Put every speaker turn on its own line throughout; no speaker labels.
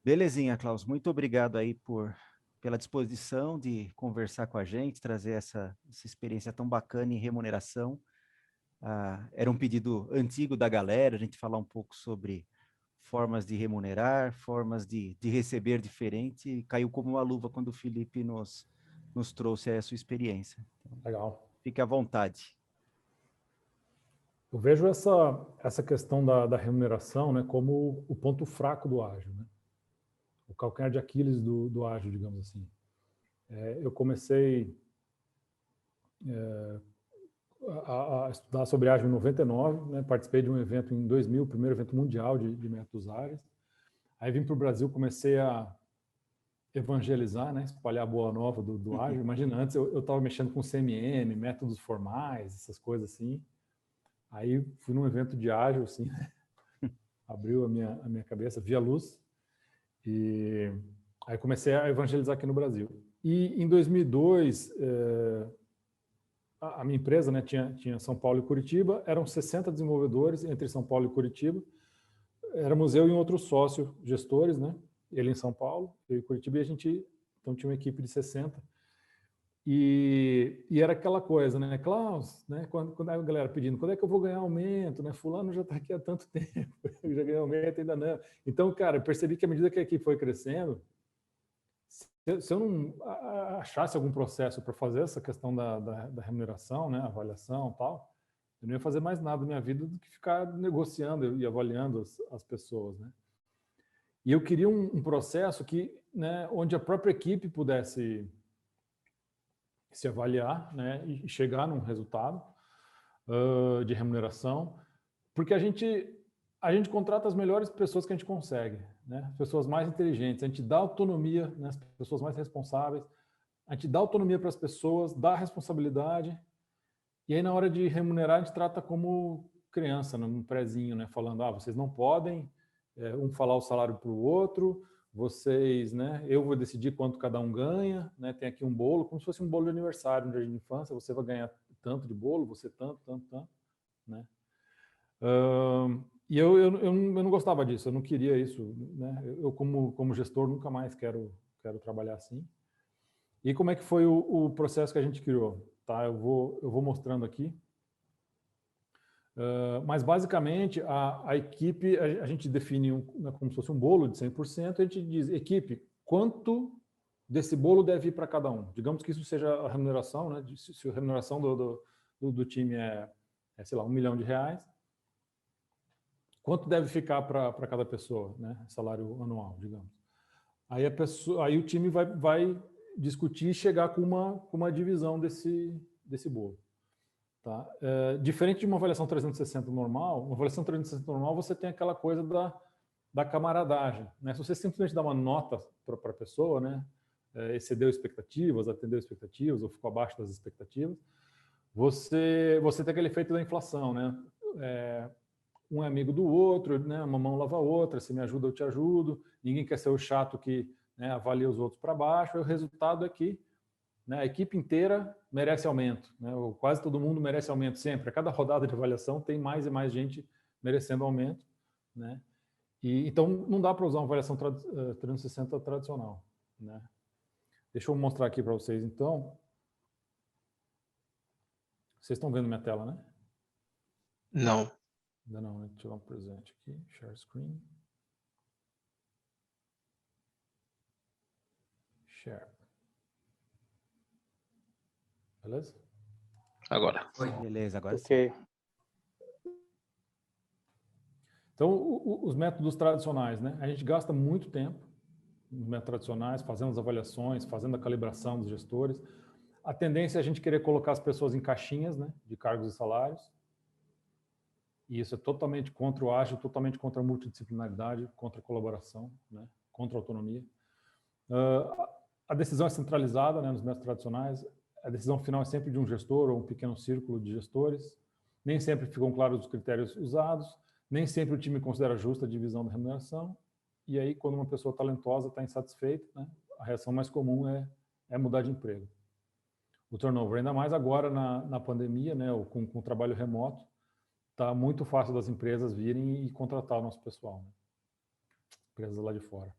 Belezinha, Klaus. Muito obrigado aí pela disposição de conversar com a gente, trazer essa experiência tão bacana em remuneração. Era um pedido antigo da galera, a gente falar um pouco sobre formas de remunerar, formas de receber diferente, e caiu como uma luva quando o Felipe nos trouxe a sua experiência. Então,
Legal.
fique à vontade.
Eu vejo essa questão da remuneração, né, como o ponto fraco do ágil, né? O calcanhar de Aquiles do ágil, digamos assim. Eu comecei a estudar sobre ágil em 99, né? Participei de um evento em 2000, o primeiro evento mundial de métodos ágeis. Aí vim para o Brasil, comecei a evangelizar, né? Espalhar a boa nova do ágil. Imagina, antes eu estava mexendo com CMM, métodos formais, essas coisas assim. Aí fui num evento de ágil, assim, né? Abriu a minha cabeça, vi a luz, e aí comecei a evangelizar aqui no Brasil. E em 2002, a minha empresa, né, tinha São Paulo e Curitiba, eram 60 desenvolvedores entre São Paulo e Curitiba. Éramos eu e um outro sócio, gestores, né? Ele em São Paulo, eu em Curitiba, e a gente então tinha uma equipe de 60. E era aquela coisa, né? Klaus, né? Quando a galera pedindo, quando é que eu vou ganhar aumento, né? Fulano já está aqui há tanto tempo, eu já ganhei aumento, ainda não. Então, cara, eu percebi que à medida que a equipe foi crescendo, se eu não achasse algum processo para fazer essa questão da remuneração, né? Avaliação e tal, eu não ia fazer mais nada na minha vida do que ficar negociando e avaliando as pessoas, né? E eu queria um processo que, né, onde a própria equipe pudesse se avaliar, né, e chegar num resultado de remuneração, porque a gente contrata as melhores pessoas que a gente consegue, né, as pessoas mais inteligentes, a gente dá autonomia, né, as pessoas mais responsáveis, a gente dá autonomia para as pessoas, dá responsabilidade, e aí na hora de remunerar a gente trata como criança, num prezinho, né, falando, vocês não podem um falar o salário para o outro, vocês, né, eu vou decidir quanto cada um ganha, né, tem aqui um bolo, como se fosse um bolo de aniversário, um jardim de infância, você vai ganhar tanto de bolo, você tanto, né. E eu não gostava disso, eu não queria isso, né, eu como gestor nunca mais quero trabalhar assim. E como é que foi o processo que a gente criou? Tá, eu vou mostrando aqui. Mas, basicamente, a equipe, a gente define como se fosse um bolo de 100%, a gente diz, equipe, quanto desse bolo deve ir para cada um? Digamos que isso seja a remuneração, né? Se a remuneração do time sei lá, R$1 milhão, quanto deve ficar para cada pessoa, né? Salário anual, digamos. Aí o time vai discutir e chegar com uma divisão desse bolo. Tá? Diferente de uma avaliação 360 normal, uma avaliação 360 normal você tem aquela coisa da camaradagem, né? Se você simplesmente dá uma nota para a pessoa, né? Excedeu expectativas, atendeu expectativas ou ficou abaixo das expectativas, você tem aquele efeito da inflação, né? Um é amigo do outro, né? Uma mão lava a outra, se me ajuda eu te ajudo, ninguém quer ser o chato que, né, avalia os outros para baixo, e o resultado é que, né, a equipe inteira merece aumento, né? Quase todo mundo merece aumento sempre. A cada rodada de avaliação tem mais e mais gente merecendo aumento, né? Então não dá para usar uma avaliação 360 tradicional, né? Deixa eu mostrar aqui para vocês, então. Vocês estão vendo minha tela, né?
Não.
Ainda não, né? Deixa eu dar um presente aqui. Share screen. Share. Beleza?
Agora.
Beleza, agora
Ok.
sim.
Então, os métodos tradicionais, né? A gente gasta muito tempo nos métodos tradicionais, fazendo as avaliações, fazendo a calibração dos gestores. A tendência é a gente querer colocar as pessoas em caixinhas, né, de cargos e salários. E isso é totalmente contra o ágil, totalmente contra a multidisciplinaridade, contra a colaboração, né, contra a autonomia. A decisão é centralizada, né, nos métodos tradicionais. A decisão final é sempre de um gestor ou um pequeno círculo de gestores. Nem sempre ficam claros os critérios usados. Nem sempre o time considera justa a divisão da remuneração. E aí, quando uma pessoa talentosa está insatisfeita, né, a reação mais comum é mudar de emprego. O turnover, ainda mais agora na pandemia, né, com o trabalho remoto, está muito fácil das empresas virem e contratar o nosso pessoal, né? Empresas lá de fora.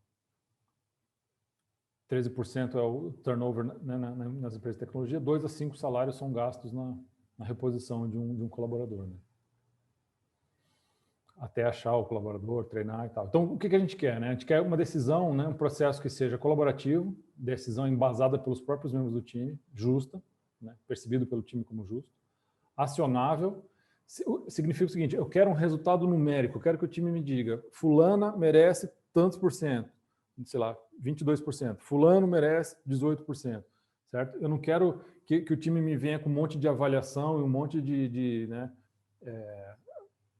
13% é o turnover, né, nas empresas de tecnologia, 2 a 5 salários são gastos na reposição de um colaborador, né? Até achar o colaborador, treinar e tal. Então, o que a gente quer, né? A gente quer uma decisão, né, um processo que seja colaborativo, decisão embasada pelos próprios membros do time, justa, né, percebido pelo time como justo, acionável. Significa o seguinte: eu quero um resultado numérico, eu quero que o time me diga, fulana merece tantos por cento, sei lá, 22%, fulano merece 18%, certo? Eu não quero que o time me venha com um monte de avaliação e um monte né,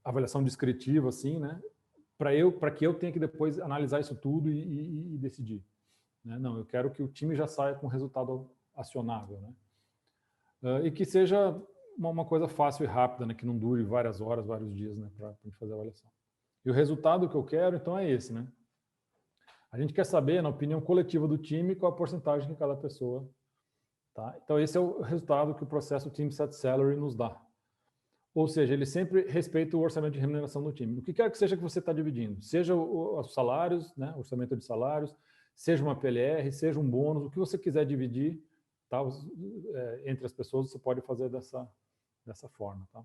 avaliação descritiva, assim, né, para que eu tenha que depois analisar isso tudo e decidir, né? Não, eu quero que o time já saia com resultado acionável, né? E que seja uma coisa fácil e rápida, né, que não dure várias horas, vários dias, né, para a gente fazer a avaliação. E o resultado que eu quero, então, é esse, né? A gente quer saber, na opinião coletiva do time, qual a porcentagem que cada pessoa, tá? Então, esse é o resultado que o processo Team Set Salary nos dá. Ou seja, ele sempre respeita o orçamento de remuneração do time. O que quer que seja que você está dividindo, seja os salários, né, orçamento de salários, seja uma PLR, seja um bônus, o que você quiser dividir, tá, entre as pessoas, você pode fazer dessa forma, tá?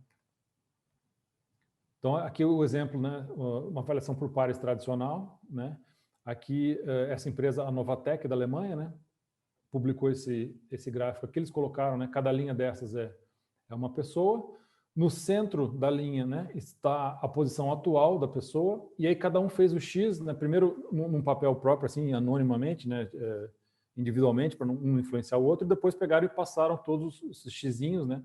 Então, aqui o exemplo, né, uma avaliação por pares tradicional, né? Aqui, essa empresa, a Novatec, da Alemanha, né, publicou esse gráfico aqui, eles colocaram, né, cada linha dessas é uma pessoa, no centro da linha, né, está a posição atual da pessoa, e aí cada um fez o X, né, primeiro num papel próprio, assim, anonimamente, né, individualmente, para não influenciar o outro, e depois pegaram e passaram todos os xizinhos, né,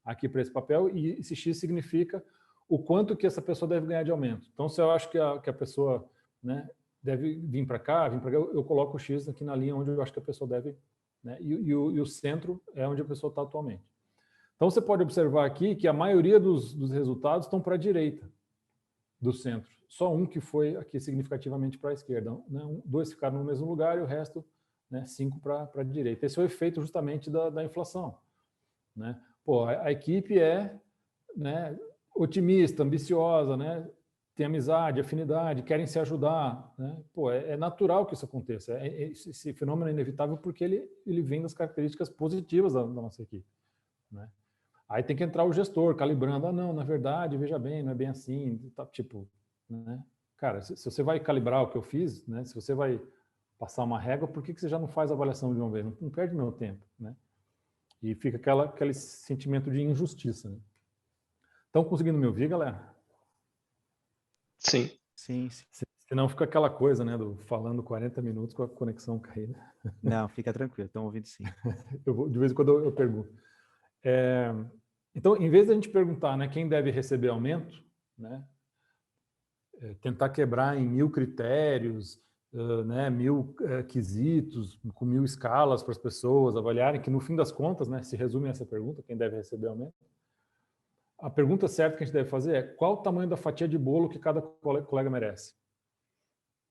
aqui para esse papel, e esse X significa o quanto que essa pessoa deve ganhar de aumento. Então, se eu acho que a pessoa, né, deve vir para cá, eu coloco o X aqui na linha onde eu acho que a pessoa deve, né, e o centro é onde a pessoa está atualmente. Então, você pode observar aqui que a maioria dos resultados estão para a direita do centro. Só um que foi aqui significativamente para a esquerda, né? 2 ficaram no mesmo lugar e o resto, né, 5 para a direita. Esse é o efeito justamente da inflação, né? Pô, a equipe é, né, otimista, ambiciosa, né, tem amizade, afinidade, querem se ajudar, né? Pô, é natural que isso aconteça. Esse fenômeno é inevitável porque ele vem das características positivas da nossa equipe, né? Aí tem que entrar o gestor calibrando. Não, na verdade, veja bem, não é bem assim. Tá, tipo, né? Cara, se você vai calibrar o que eu fiz, né? Se você vai passar uma régua, por que você já não faz a avaliação de uma vez? Não perde meu tempo, né? E fica aquele sentimento de injustiça, né? Estão conseguindo me ouvir, galera?
Sim.
Sim.
Senão fica aquela coisa, né, do falando 40 minutos com a conexão caída.
Não, fica tranquilo, estão ouvindo sim.
De vez em quando eu pergunto. Então, em vez de a gente perguntar, né, quem deve receber aumento, né, tentar quebrar em 1000 critérios, né, 1000 quesitos, com 1000 escalas para as pessoas avaliarem, que no fim das contas, né, se resume a essa pergunta, quem deve receber aumento, a pergunta certa que a gente deve fazer é qual o tamanho da fatia de bolo que cada colega merece.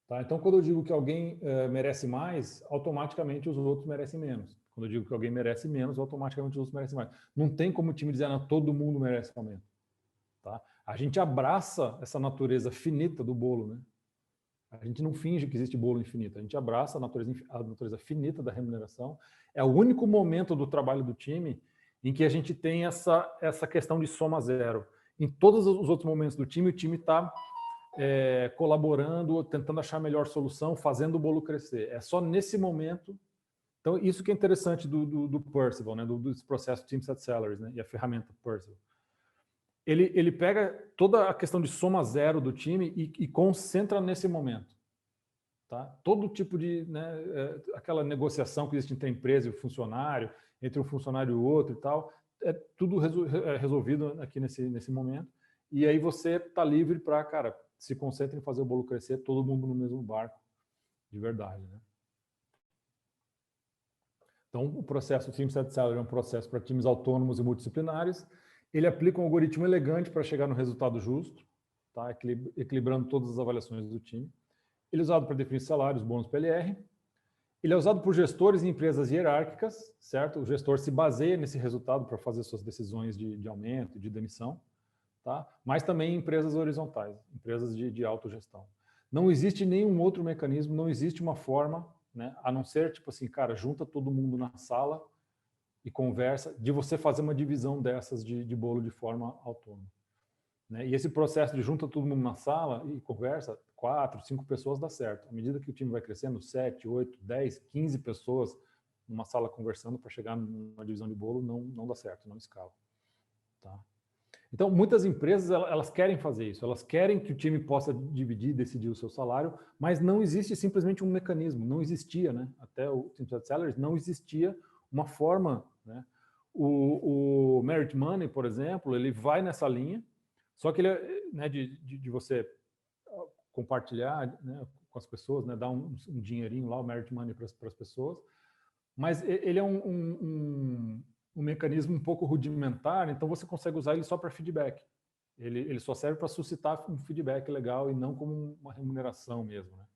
Tá? Então, quando eu digo que alguém merece mais, automaticamente os outros merecem menos. Quando eu digo que alguém merece menos, automaticamente os outros merecem mais. Não tem como o time dizer, não, todo mundo merece aumento. Tá? A gente abraça essa natureza finita do bolo, né? A gente não finge que existe bolo infinito. A gente abraça a natureza finita da remuneração. É o único momento do trabalho do time em que a gente tem essa questão de soma zero. Em todos os outros momentos do time, o time está colaborando, tentando achar a melhor solução, fazendo o bolo crescer. É só nesse momento. Então, isso que é interessante do Percival, né, do processo Team Set Salaries, né, e a ferramenta Percival. Ele pega toda a questão de soma zero do time e concentra nesse momento. Tá? Todo tipo de, né, aquela negociação que existe entre a empresa e o funcionário, entre um funcionário e o outro e tal, é tudo resolvido aqui nesse momento. E aí você está livre para, cara, se concentra em fazer o bolo crescer, todo mundo no mesmo barco, de verdade, né? Então, o processo Team Set Salary é um processo para times autônomos e multidisciplinares. Ele aplica um algoritmo elegante para chegar no resultado justo, tá? Equilibrando todas as avaliações do time. Ele é usado para definir salários, bônus, PLR. Ele é usado por gestores em empresas hierárquicas, certo? O gestor se baseia nesse resultado para fazer suas decisões de aumento, de demissão, tá? Mas também em empresas horizontais, empresas de autogestão. Não existe nenhum outro mecanismo, não existe uma forma, né? A não ser, tipo assim, cara, junta todo mundo na sala e conversa, de você fazer uma divisão dessas de bolo de forma autônoma. Né? E esse processo de junta todo mundo na sala e conversa, 4, 5 pessoas dá certo. À medida que o time vai crescendo, 7, 8, 10, 15 pessoas numa sala conversando para chegar numa divisão de bolo, não dá certo, não escala. Tá? Então, muitas empresas, elas querem fazer isso, elas querem que o time possa dividir, decidir o seu salário, mas não existe simplesmente um mecanismo, não existia, né? Até o Simplified Salaries não existia uma forma, né? O Merit Money, por exemplo, ele vai nessa linha, só que ele é, né, de você compartilhar, né, com as pessoas, né, dar um dinheirinho lá, o Merit Money para as pessoas, mas ele é um mecanismo um pouco rudimentar, então você consegue usar ele só para feedback. Ele só serve para suscitar um feedback legal e não como uma remuneração mesmo. Né?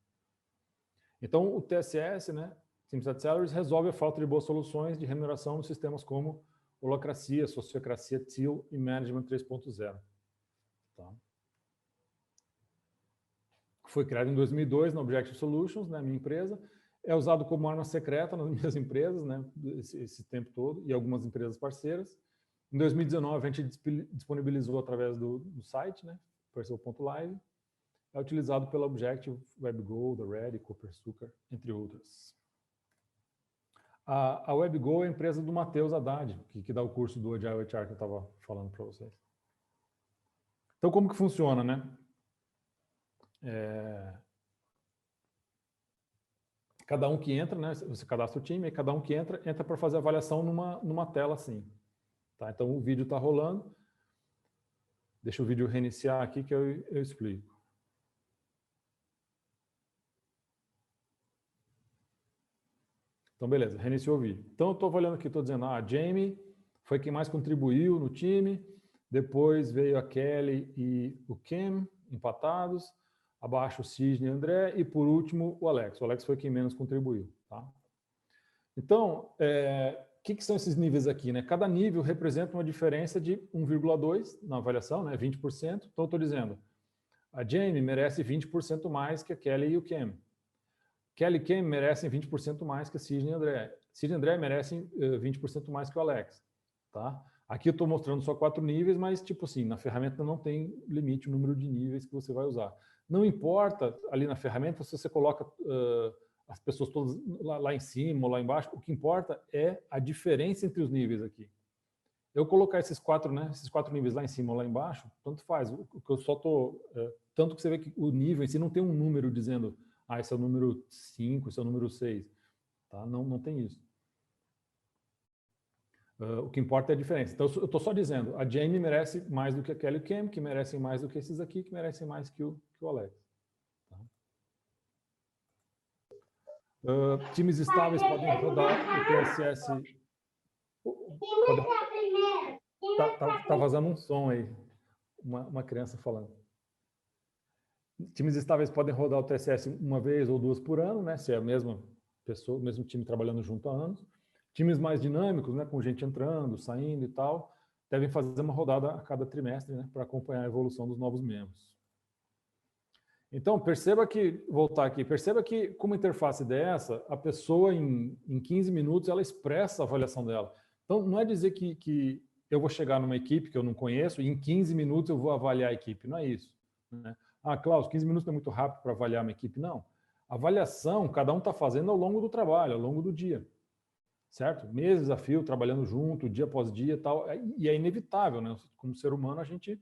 Então, o TSS, né, Simplified Salaries, resolve a falta de boas soluções de remuneração nos sistemas como holacracia, sociocracia, TIL e Management 3.0. Tá? Foi criado em 2002 na Objective Solutions, né, minha empresa. É usado como arma secreta nas minhas empresas, né, esse tempo todo, e algumas empresas parceiras. Em 2019, a gente disponibilizou através do site, né, Percival.live. É utilizado pela Objective, WebGo, da Red, Copersucar, entre outras. A WebGo é a empresa do Matheus Haddad, que dá o curso do Agile HR que eu estava falando para vocês. Então, como que funciona, né? Cada um que entra, né? Você cadastra o time, e cada um que entra para fazer a avaliação numa tela assim. Tá? Então, o vídeo está rolando. Deixa o vídeo reiniciar aqui que eu explico. Então, beleza, reiniciou o vídeo. Então, eu estou avaliando aqui, estou dizendo, a Jamie foi quem mais contribuiu no time, depois veio a Kelly e o Kim, empatados, abaixo o Sidney e o André, e por último o Alex. O Alex foi quem menos contribuiu. Tá? Então, o que são esses níveis aqui? Né? Cada nível representa uma diferença de 1,2 na avaliação, né? 20%. Então, eu estou dizendo, a Jamie merece 20% mais que a Kelly e o Kim. Kelly e Kim merecem 20% mais que a Sidney e André. Sidney e André merecem 20% mais que o Alex. Tá? Aqui eu estou mostrando só 4 níveis, mas, tipo assim, na ferramenta não tem limite o número de níveis que você vai usar. Não importa ali na ferramenta se você coloca as pessoas todas lá em cima ou lá embaixo, o que importa é a diferença entre os níveis aqui. Eu colocar esses 4 níveis lá em cima ou lá embaixo, tanto faz. O que eu só estou... tanto que você vê que o nível em si não tem um número dizendo esse é o número 5, esse é o número 6. Tá? Não tem isso. O que importa é a diferença. Então, eu estou só dizendo, a Jamie merece mais do que a Kelly e o Kim, que merecem mais do que esses aqui, que merecem mais que o Alex. Tá? Times estáveis podem rodar o TSS... Tá vazando um som aí. Uma criança falando. Times estáveis podem rodar o TSS uma vez ou 2 por ano, né? Se é a mesma pessoa, o mesmo time trabalhando junto há anos. Times mais dinâmicos, né? Com gente entrando, saindo e tal, devem fazer uma rodada a cada trimestre, né? Para acompanhar a evolução dos novos membros. Então, perceba que com uma interface dessa, a pessoa em 15 minutos, ela expressa a avaliação dela. Então, não é dizer que eu vou chegar numa equipe que eu não conheço e em 15 minutos eu vou avaliar a equipe. Não é isso. Né? Klaus, 15 minutos não é muito rápido para avaliar uma equipe. Não. Avaliação, cada um está fazendo ao longo do trabalho, ao longo do dia. Certo? Meses a fio, trabalhando junto, dia após dia e tal. E é inevitável, né? Como ser humano, a gente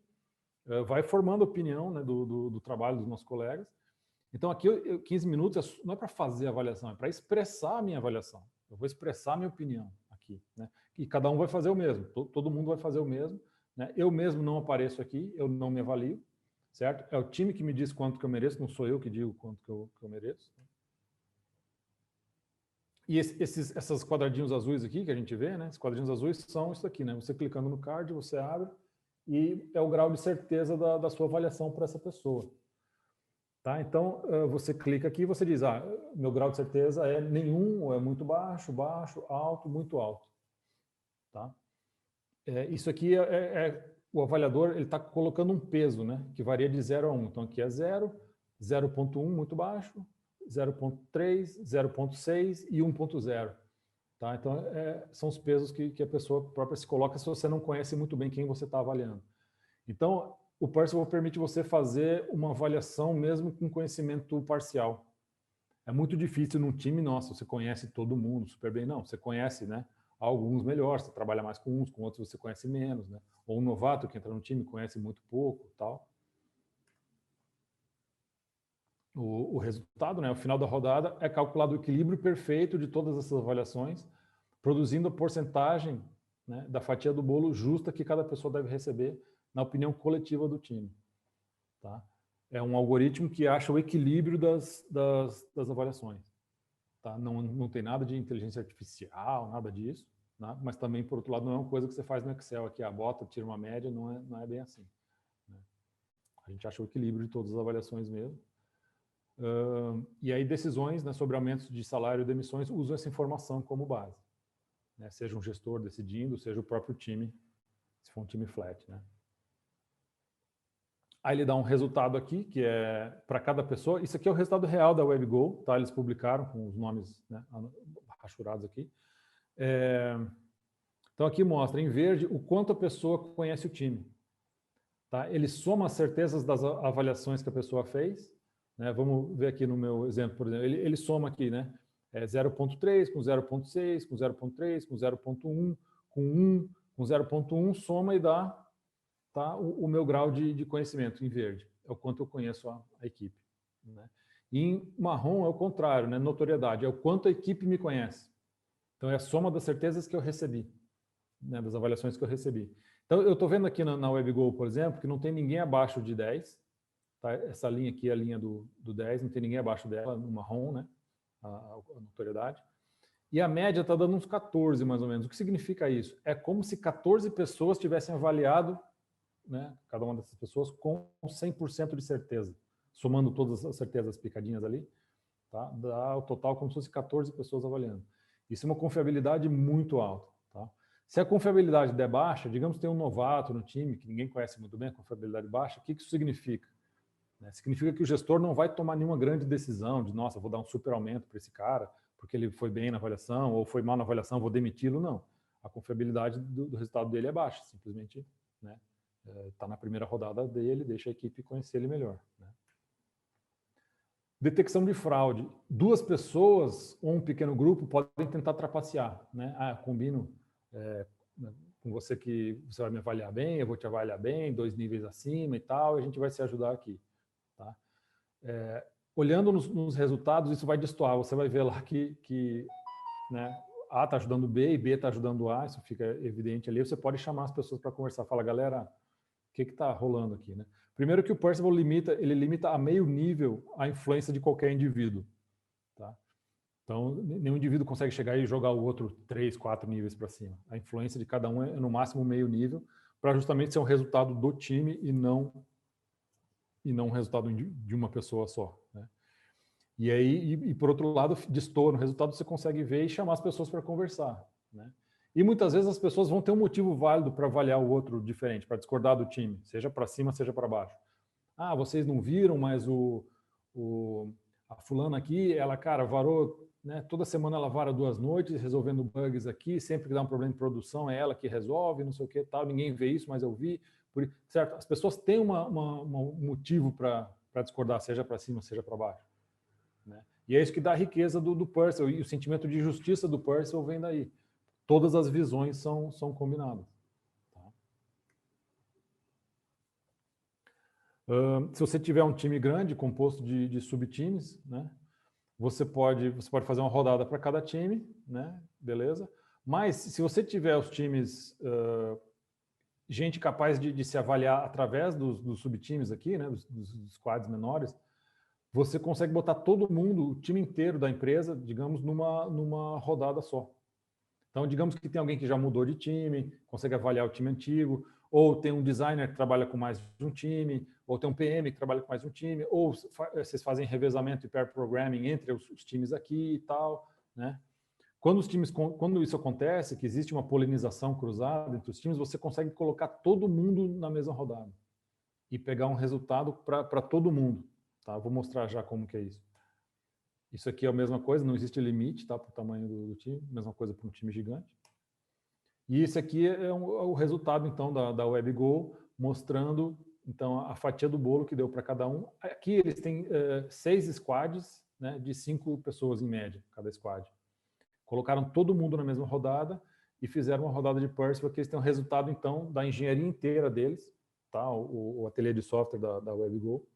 vai formando opinião, né, do trabalho dos nossos colegas. Então, aqui, 15 minutos não é para fazer a avaliação, é para expressar a minha avaliação. Eu vou expressar a minha opinião aqui. Né? E cada um vai fazer o mesmo, todo mundo vai fazer o mesmo. Né? Eu mesmo não apareço aqui, eu não me avalio, certo? É o time que me diz quanto que eu mereço, não sou eu que digo quanto que eu mereço. E esses quadradinhos azuis aqui que a gente vê, né? Esses quadradinhos azuis são isso aqui, né? Você clicando no card, você abre e é o grau de certeza da sua avaliação para essa pessoa. Tá? Então, você clica aqui e você diz, meu grau de certeza é nenhum, ou é muito baixo, baixo, alto, muito alto. Tá? Isso aqui o avaliador ele está colocando um peso, né? Que varia de 0 a 1. Então, aqui é 0, 0.1 muito baixo, 0,3, 0,6 e 1,0. Tá? Então, são os pesos que a pessoa própria se coloca se você não conhece muito bem quem você está avaliando. Então, o Percival permite você fazer uma avaliação mesmo com conhecimento parcial. É muito difícil num time, nossa, você conhece todo mundo super bem. Não, você conhece, né, alguns melhor, você trabalha mais com uns, com outros você conhece menos, né? Ou um novato que entra no time conhece muito pouco, tal. O resultado, né, ao final da rodada, é calculado o equilíbrio perfeito de todas essas avaliações, produzindo a porcentagem, né, da fatia do bolo justa que cada pessoa deve receber na opinião coletiva do time. Tá? É um algoritmo que acha o equilíbrio das avaliações. Tá? Não tem nada de inteligência artificial, nada disso, né? Mas também, por outro lado, não é uma coisa que você faz no Excel aqui, bota, tira uma média, não é bem assim. Né? A gente acha o equilíbrio de todas as avaliações mesmo. E aí decisões, né, sobre aumentos de salário e demissões usam essa informação como base. Né? Seja um gestor decidindo, seja o próprio time, se for um time flat. Né? Aí ele dá um resultado aqui, que é para cada pessoa. Isso aqui é o resultado real da WebGo, tá? Eles publicaram com os nomes, né, rachurados aqui. Então aqui mostra em verde o quanto a pessoa conhece o time. Tá? Ele soma as certezas das avaliações que a pessoa fez. Né? Vamos ver aqui no meu exemplo, por exemplo. Ele soma aqui, né? 0,3 com 0,6, com 0,3, com 0,1, com 1, com 0,1, soma e dá, tá, o meu grau de conhecimento em verde. É o quanto eu conheço a equipe. Né? E em marrom é o contrário, né? Notoriedade. É o quanto a equipe me conhece. Então é a soma das certezas que eu recebi, né? Das avaliações que eu recebi. Então, eu estou vendo aqui na WebGo, por exemplo, que não tem ninguém abaixo de 10. Tá? Essa linha aqui é a linha do 10, não tem ninguém abaixo dela, no marrom, né? A notoriedade. E a média está dando uns 14, mais ou menos. O que significa isso? É como se 14 pessoas tivessem avaliado, né, cada uma dessas pessoas com 100% de certeza. Somando todas as certezas picadinhas ali, tá? Dá o total como se fosse 14 pessoas avaliando. Isso é uma confiabilidade muito alta. Tá? Se a confiabilidade der baixa, digamos que tem um novato no time que ninguém conhece muito bem, a confiabilidade baixa, o que isso significa? Significa que o gestor não vai tomar nenhuma grande decisão de, nossa, vou dar um super aumento para esse cara, porque ele foi bem na avaliação, ou foi mal na avaliação, vou demiti-lo, não. A confiabilidade do resultado dele é baixa, simplesmente, né, tá na primeira rodada dele, deixa a equipe conhecer ele melhor. Né. Detecção de fraude. 2 pessoas ou um pequeno grupo podem tentar trapacear. Né? Combino com você que você vai me avaliar bem, eu vou te avaliar bem, 2 níveis acima e tal, e a gente vai se ajudar aqui. Tá? Olhando nos resultados, isso vai destoar. Você vai ver lá que né, A está ajudando B e B está ajudando A, isso fica evidente ali. Você pode chamar as pessoas para conversar. Fala, galera, o que está rolando aqui? Né? Primeiro que o Percival limita a meio nível a influência de qualquer indivíduo. Tá? Então, nenhum indivíduo consegue chegar e jogar o outro 3, 4 níveis para cima. A influência de cada um é no máximo meio nível, para justamente ser um resultado do time e não um resultado de uma pessoa só. Né? E aí, por outro lado, destoa no resultado, você consegue ver e chamar as pessoas para conversar. Né? E muitas vezes as pessoas vão ter um motivo válido para avaliar o outro diferente, para discordar do time, seja para cima, seja para baixo. Vocês não viram, mas a fulana aqui, ela, cara, varou, né, toda semana ela vara 2 noites resolvendo bugs aqui, sempre que dá um problema de produção é ela que resolve, não sei o que, tal, ninguém vê isso, mas eu vi. Certo? As pessoas têm um motivo para discordar, seja para cima, seja para baixo. Né? E é isso que dá a riqueza do Percival, e o sentimento de justiça do Percival vem daí. Todas as visões são combinadas. Tá? Se você tiver um time grande, composto de subtimes, né, você pode fazer uma rodada para cada time, né, beleza? Mas se você tiver os times, gente capaz de se avaliar através dos subtimes aqui, né, dos squads menores, você consegue botar todo mundo, o time inteiro da empresa, digamos, numa rodada só. Então, digamos que tem alguém que já mudou de time, consegue avaliar o time antigo, ou tem um designer que trabalha com mais de um time, ou tem um PM que trabalha com mais de um time, ou vocês fazem revezamento e pair programming entre os times aqui e tal, né? Quando isso acontece, que existe uma polinização cruzada entre os times, você consegue colocar todo mundo na mesma rodada e pegar um resultado para todo mundo. Tá? Vou mostrar já como que é isso. Isso aqui é a mesma coisa, não existe limite, tá, para o tamanho do time, mesma coisa para um time gigante. E esse aqui é o resultado, então, da WebGo, mostrando então, a fatia do bolo que deu para cada um. Aqui eles têm 6 squads, né, de 5 pessoas em média, cada squad. Colocaram todo mundo na mesma rodada e fizeram uma rodada de Percival, que eles têm o resultado, então, da engenharia inteira deles, tá, o ateliê de software da WebGo.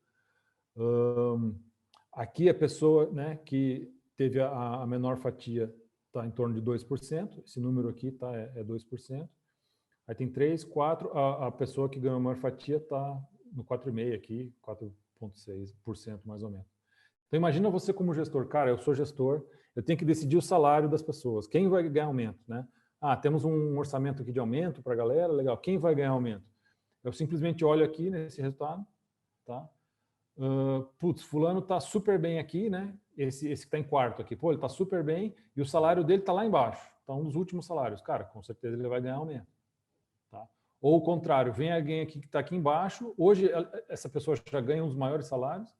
Aqui a pessoa, né, que teve a menor fatia está em torno de 2%, esse número aqui tá, é 2%. Aí tem 3, 4, a pessoa que ganhou a maior fatia está no 4,5% aqui, 4,6% mais ou menos. Então imagina você como gestor, cara, eu sou gestor, eu tenho que decidir o salário das pessoas, quem vai ganhar aumento, né? Ah, temos um orçamento aqui de aumento para a galera, legal, quem vai ganhar aumento? Eu simplesmente olho aqui nesse resultado, tá? Putz, fulano está super bem aqui, né? Esse que está em quarto aqui, pô, ele está super bem e o salário dele está lá embaixo, está um dos últimos salários. Cara, com certeza ele vai ganhar aumento. Tá? Ou o contrário, vem alguém aqui que está aqui embaixo, hoje essa pessoa já ganha um dos maiores salários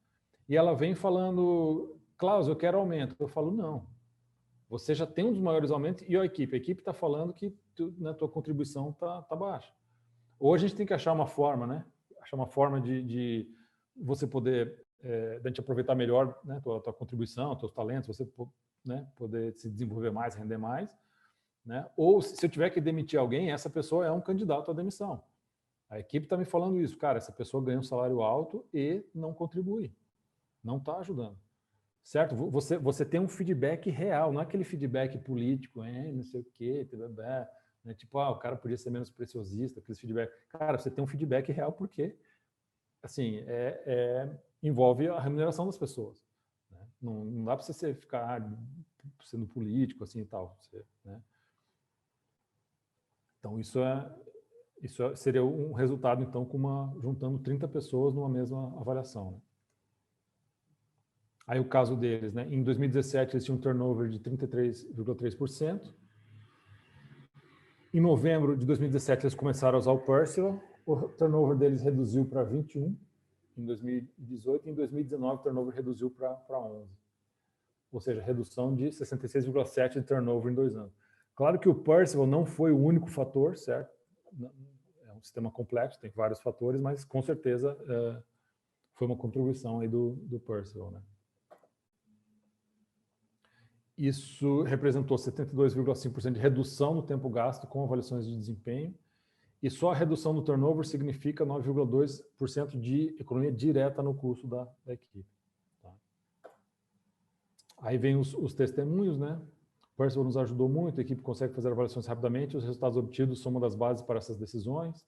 e ela vem falando, Klaus, eu quero aumento. Eu falo, não, você já tem um dos maiores aumentos e a equipe está falando que né, tua contribuição tá baixa. Ou a gente tem que achar uma forma, né? Achar uma forma de você poder da gente aproveitar melhor, né, tua contribuição, teus talentos, você, né, poder se desenvolver mais, render mais, né? Ou se eu tiver que demitir alguém, essa pessoa é um candidato à demissão. A equipe está me falando isso, cara, essa pessoa ganha um salário alto e não contribui, não está ajudando, certo? Você tem um feedback real, não é aquele feedback político, não sei o quê, né? Tipo, o cara podia ser menos preciosista, aqueles feedback. Cara, você tem um feedback real porque assim, envolve a remuneração das pessoas. Né? Não dá para você ficar sendo político assim e tal. Né? Então, isso seria um resultado, então, juntando 30 pessoas numa mesma avaliação. Né? Aí o caso deles, né? Em 2017, eles tinham um turnover de 33,3%. Em novembro de 2017, eles começaram a usar o Percival. O turnover deles reduziu para 21 em 2018, e em 2019 o turnover reduziu para 11. Ou seja, redução de 66,7% de turnover em 2 anos. Claro que o Percival não foi o único fator, certo? É um sistema complexo, tem vários fatores, mas com certeza foi uma contribuição aí do Percival. Né? Isso representou 72,5% de redução no tempo gasto com avaliações de desempenho, e só a redução do turnover significa 9,2% de economia direta no custo da equipe. Tá? Aí vem os testemunhos, né? O Percival nos ajudou muito, a equipe consegue fazer avaliações rapidamente, os resultados obtidos são uma das bases para essas decisões.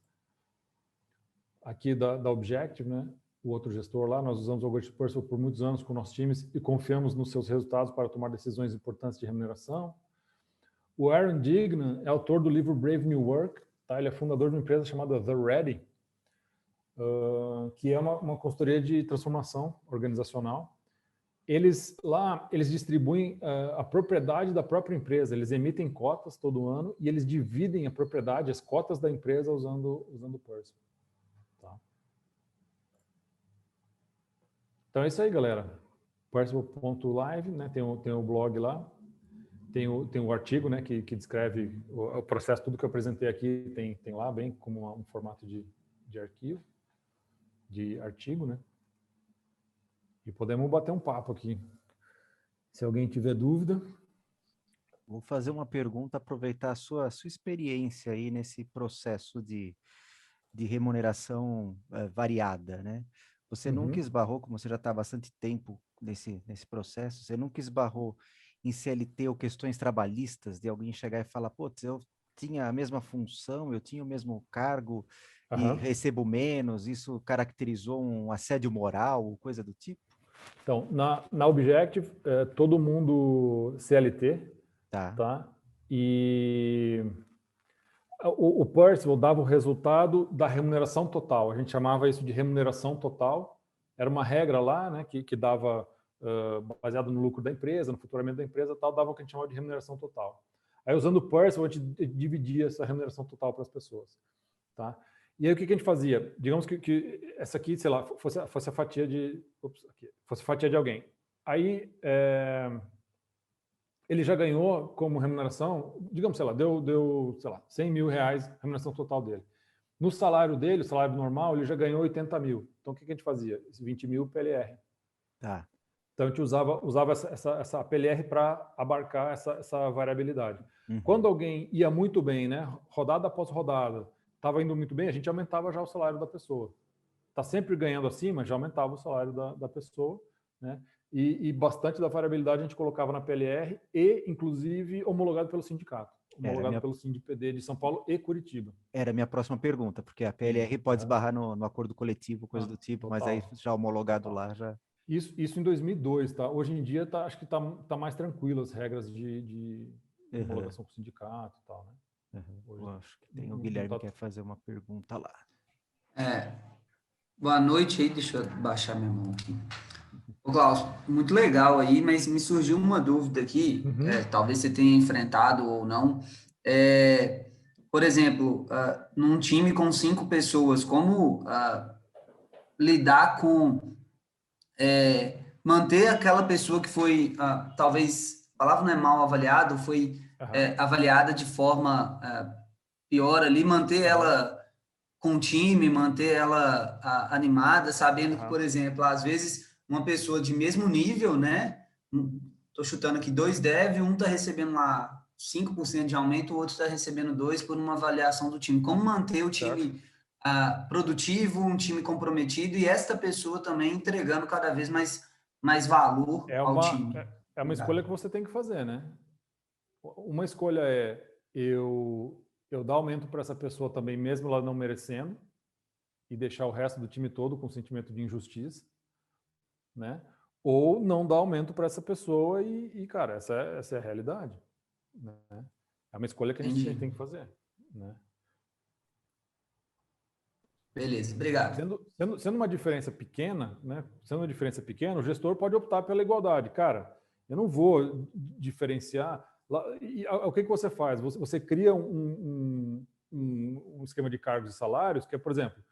Aqui da Objective, né? O outro gestor lá, nós usamos o algoritmo Percival por muitos anos com nossos times e confiamos nos seus resultados para tomar decisões importantes de remuneração. O Aaron Dignan é autor do livro Brave New Work, tá? Ele é fundador de uma empresa chamada The Ready, que é uma consultoria de transformação organizacional. Eles distribuem a propriedade da própria empresa, eles emitem cotas todo ano e eles dividem a propriedade, as cotas da empresa usando o Percival. Tá? Então é isso aí, galera. Percival.live, né? Tem o blog lá. Tem o artigo, né, que descreve o processo, tudo que eu apresentei aqui tem lá, bem como um formato de arquivo, de artigo, né? E podemos bater um papo aqui. Se alguém tiver dúvida.
Vou fazer uma pergunta, aproveitar a sua experiência aí nesse processo de remuneração variada, né? Você nunca esbarrou, como você já está há bastante tempo nesse processo, você nunca esbarrou em CLT ou questões trabalhistas, de alguém chegar e falar, putz, eu tinha a mesma função, eu tinha o mesmo cargo e recebo menos, isso caracterizou um assédio moral, coisa do tipo?
Então, na Objective, todo mundo CLT, tá? E o Percival dava o resultado da remuneração total, a gente chamava isso de remuneração total, era uma regra lá, né, que dava... baseado no lucro da empresa, no faturamento da empresa, tal, dava o que a gente chamava de remuneração total. Aí, usando o Percival, a gente dividia essa remuneração total para as pessoas. Tá? E aí, o que a gente fazia? Digamos que essa aqui, sei lá, fosse a fatia de... fosse a fatia de alguém. Aí, ele já ganhou como remuneração, digamos, sei lá, deu sei lá, 100 mil reais a remuneração total dele. No salário dele, o salário normal, ele já ganhou 80 mil. Então, o que a gente fazia? 20 mil PLR.
Tá.
Então, a gente usava essa PLR para abarcar essa variabilidade.
Uhum.
Quando alguém ia muito bem, né, rodada após rodada, estava indo muito bem, a gente aumentava já o salário da pessoa. Está sempre ganhando acima, já aumentava o salário da pessoa, né? E bastante da variabilidade a gente colocava na PLR e, inclusive, homologado pelo sindicato. Homologado pelo SINDPD de São Paulo e Curitiba.
Era a minha próxima pergunta, porque a PLR pode esbarrar no acordo coletivo, coisa do tipo,
total,
mas aí já homologado
total.
lá já...
Isso em 2002, tá? Hoje em dia acho que tá mais tranquilo as regras de homologação com o sindicato e tal, né?
Eu acho que tem o Guilherme que quer fazer uma pergunta lá.
Boa noite aí, deixa eu baixar minha mão aqui. Ô, Glaucio, muito legal aí, mas me surgiu uma dúvida aqui, talvez você tenha enfrentado ou não. Por exemplo, num time com 5 pessoas, como lidar com manter aquela pessoa que foi, talvez, a palavra não é mal avaliada, foi avaliada de forma pior ali, manter ela com o time, manter ela animada, sabendo que, por exemplo, às vezes uma pessoa de mesmo nível, né? Estou chutando aqui 2 dev, um está recebendo lá 5% de aumento, o outro está recebendo 2% por uma avaliação do time. Como manter o time produtivo, um time comprometido e esta pessoa também entregando cada vez mais valor ao time?
É uma escolha que você tem que fazer, né? Uma escolha é eu dar aumento para essa pessoa também, mesmo ela não merecendo, e deixar o resto do time todo com sentimento de injustiça, né? Ou não dar aumento para essa pessoa cara, essa é a realidade, né? É uma escolha que a gente tem que fazer, né?
Beleza, obrigado.
Sendo uma diferença pequena, né? Sendo uma diferença pequena, o gestor pode optar pela igualdade. Cara, eu não vou diferenciar. O que você faz? Você cria um esquema de cargos e salários que é, por exemplo,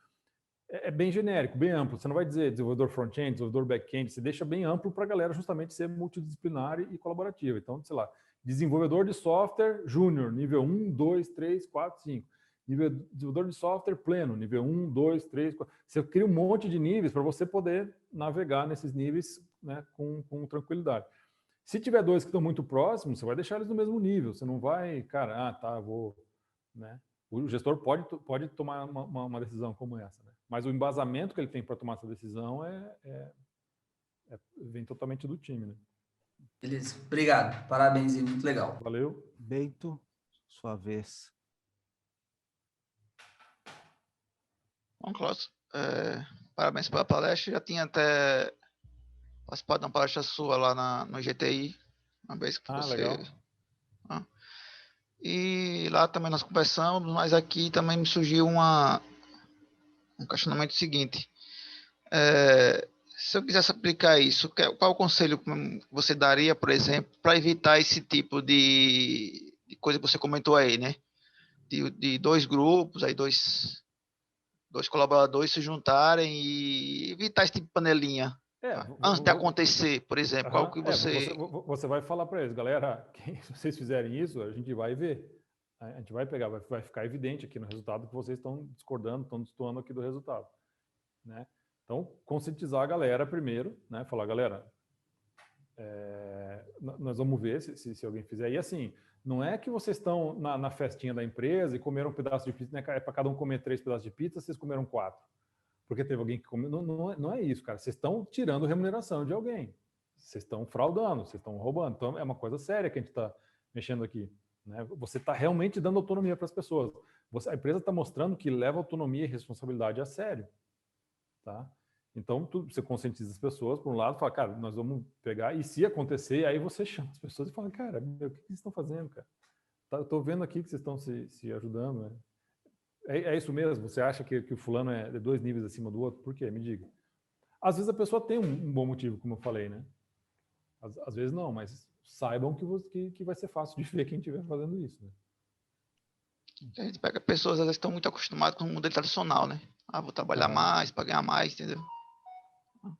é bem genérico, bem amplo. Você não vai dizer desenvolvedor front-end, desenvolvedor back-end, você deixa bem amplo para a galera justamente ser multidisciplinar e colaborativa. Então, sei lá, desenvolvedor de software júnior, nível 1, 2, 3, 4, 5. Nível desenvolvedor de software pleno, nível 1, 2, 3, 4. Você cria um monte de níveis para você poder navegar nesses níveis, né, com tranquilidade. Se tiver 2 que estão muito próximos, você vai deixar eles no mesmo nível. Você não vai, cara, vou, né? O gestor pode tomar uma decisão como essa, né? Mas o embasamento que ele tem para tomar essa decisão vem totalmente do time, né?
Beleza, obrigado. Parabéns, muito legal.
Valeu.
Bento, sua vez.
Bom, Cláudio, parabéns pela palestra. Já tinha até participado de uma palestra sua lá no GTI, uma vez que você...
legal.
E lá também nós conversamos, mas aqui também me surgiu um questionamento seguinte. Se eu quisesse aplicar isso, qual o conselho que você daria, por exemplo, para evitar esse tipo de coisa que você comentou aí, né? De 2 grupos, aí dois colaboradores se juntarem e evitar esse tipo de panelinha. Antes de acontecer, por exemplo, qual que
você vai falar para eles, galera, se vocês fizerem isso, a gente vai ver. A gente vai pegar, vai ficar evidente aqui no resultado que vocês estão discordando, estão destoando aqui do resultado, né? Então, conscientizar a galera primeiro, né? Falar, galera, nós vamos ver se alguém fizer. E assim, não é que vocês estão na festinha da empresa e comeram um pedaço de pizza, né? É para cada um comer 3 pedaços de pizza, vocês comeram 4. Porque teve alguém que comeu. Não é isso, cara. Vocês estão tirando remuneração de alguém. Vocês estão fraudando, vocês estão roubando. Então, é uma coisa séria que a gente está mexendo aqui, né? Você está realmente dando autonomia para as pessoas. A empresa está mostrando que leva autonomia e responsabilidade a sério. Tá? Então, você conscientiza as pessoas, por um lado, fala, cara, nós vamos pegar, e se acontecer, aí você chama as pessoas e fala, cara, o que vocês estão fazendo, cara? Eu estou vendo aqui que vocês estão se ajudando, né? É isso mesmo? Você acha que o fulano é 2 níveis acima do outro? Por quê? Me diga. Às vezes a pessoa tem um bom motivo, como eu falei, né? Às vezes não, mas saibam que vai ser fácil de ver quem estiver fazendo isso, né?
A gente pega pessoas, às vezes, que estão muito acostumadas com o modelo tradicional, né? Vou trabalhar mais para ganhar mais, entendeu?
O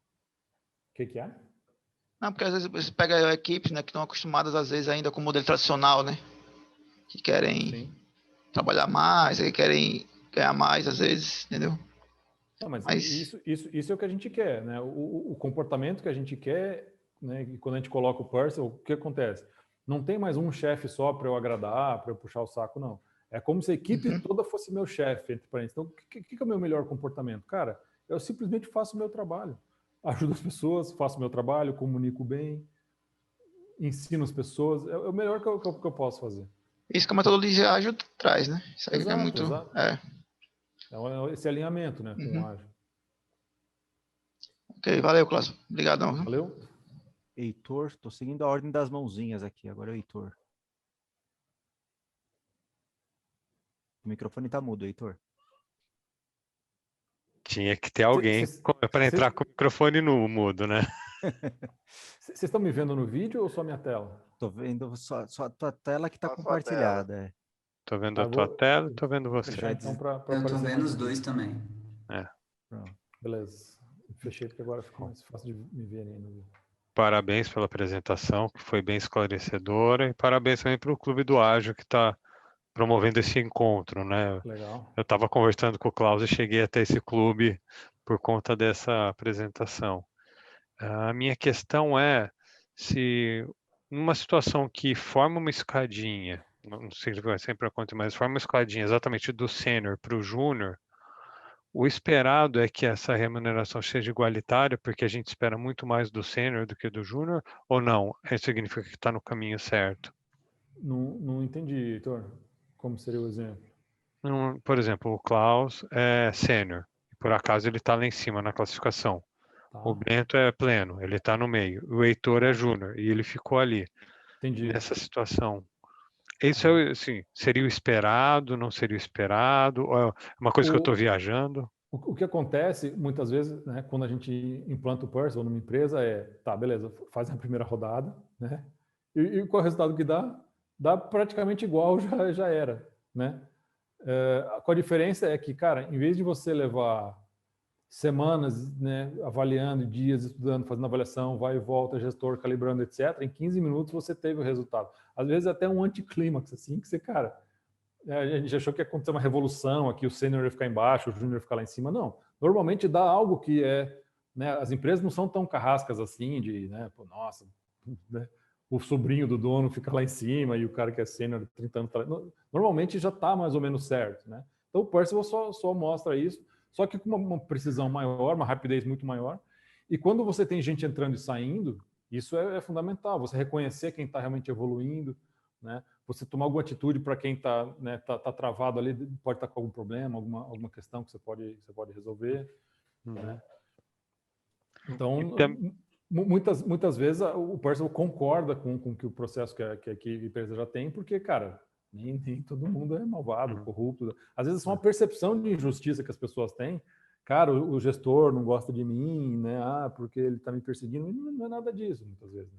que é?
Não, porque às vezes você pega equipes, né, que estão acostumadas, às vezes, ainda com o modelo tradicional, né? Que querem trabalhar mais, que querem ganhar mais, às vezes, entendeu?
Não, mas isso é o que a gente quer, né? O comportamento que a gente quer, né? E quando a gente coloca o Purcell, o que acontece? Não tem mais um chefe só para eu agradar, para eu puxar o saco, não. É como se a equipe toda fosse meu chefe, entre parênteses. Então, o que é o meu melhor comportamento? Cara, eu simplesmente faço o meu trabalho. Ajudo as pessoas, faço o meu trabalho, comunico bem, ensino as pessoas. É o melhor que eu posso fazer.
Isso que a metodologia ágil traz, né? Isso aí é muito...
Exato. Então, esse alinhamento, né, com o ágil.
Ok, valeu, Cláudio. Obrigadão.
Valeu.
Heitor, estou seguindo a ordem das mãozinhas aqui, agora é o Heitor. O microfone está mudo, Heitor.
Tinha que ter alguém para entrar com o microfone no mudo, né?
Vocês estão me vendo no vídeo ou só minha tela?
Estou vendo só a tua tela que está compartilhada.
Estou vendo a tua tela e estou vendo você.
Então,
eu estou vendo os dois também.
Beleza. Fechei porque agora fica mais fácil de me ver aí no vídeo.
Parabéns pela apresentação, que foi bem esclarecedora, e parabéns também para o Clube do Ágil, que está promovendo esse encontro, né?
Legal.
Eu estava conversando com o Klaus e cheguei até esse clube por conta dessa apresentação. A minha questão é se numa situação que forma uma escadinha, não sei se vai sempre acontecer, mas forma uma escadinha exatamente do sênior para o júnior, o esperado é que essa remuneração seja igualitária, porque a gente espera muito mais do sênior do que do júnior, ou não? Isso significa que está no caminho certo?
Não entendi, Heitor. Como seria o exemplo?
Por exemplo, o Klaus é sênior, por acaso ele está lá em cima na classificação.
Tá.
O Bento é pleno, ele está no meio. O Heitor é júnior e ele ficou ali.
Entendi.
Nessa situação. Isso é, assim, seria o esperado, não seria o esperado? Ou é uma coisa que eu estou viajando?
O que acontece, muitas vezes, né, quando a gente implanta o Purcell numa empresa tá, beleza, faz a primeira rodada, né? E qual é o resultado que dá? Dá praticamente igual, já era, né? Com a diferença é que, cara, em vez de você levar semanas, né, avaliando, dias estudando, fazendo avaliação, vai e volta, gestor, calibrando, etc., em 15 minutos você teve o resultado. Às vezes até um anticlímax, assim, que você, cara, a gente achou que ia acontecer uma revolução aqui, o sênior ia ficar embaixo, o júnior ia ficar lá em cima. Não. Normalmente dá algo que né, as empresas não são tão carrascas assim, de, né, pô, nossa, né, o sobrinho do dono fica lá em cima e o cara que é sênior 30 anos tá lá. Normalmente já está mais ou menos certo, né? Então o Percival só mostra isso, só que com uma precisão maior, uma rapidez muito maior. E quando você tem gente entrando e saindo, isso é fundamental. Você reconhecer quem está realmente evoluindo, né? Você tomar alguma atitude para quem está, né, tá travado ali, pode estar com algum problema, alguma questão que você pode resolver. Né? Então, muitas vezes o Percival concorda com que o processo que a empresa já tem, porque, cara, nem todo mundo é malvado, corrupto. Às vezes é só uma percepção de injustiça que as pessoas têm. Cara, o gestor não gosta de mim, né? Porque ele está me perseguindo. Não é nada disso, muitas vezes. Né?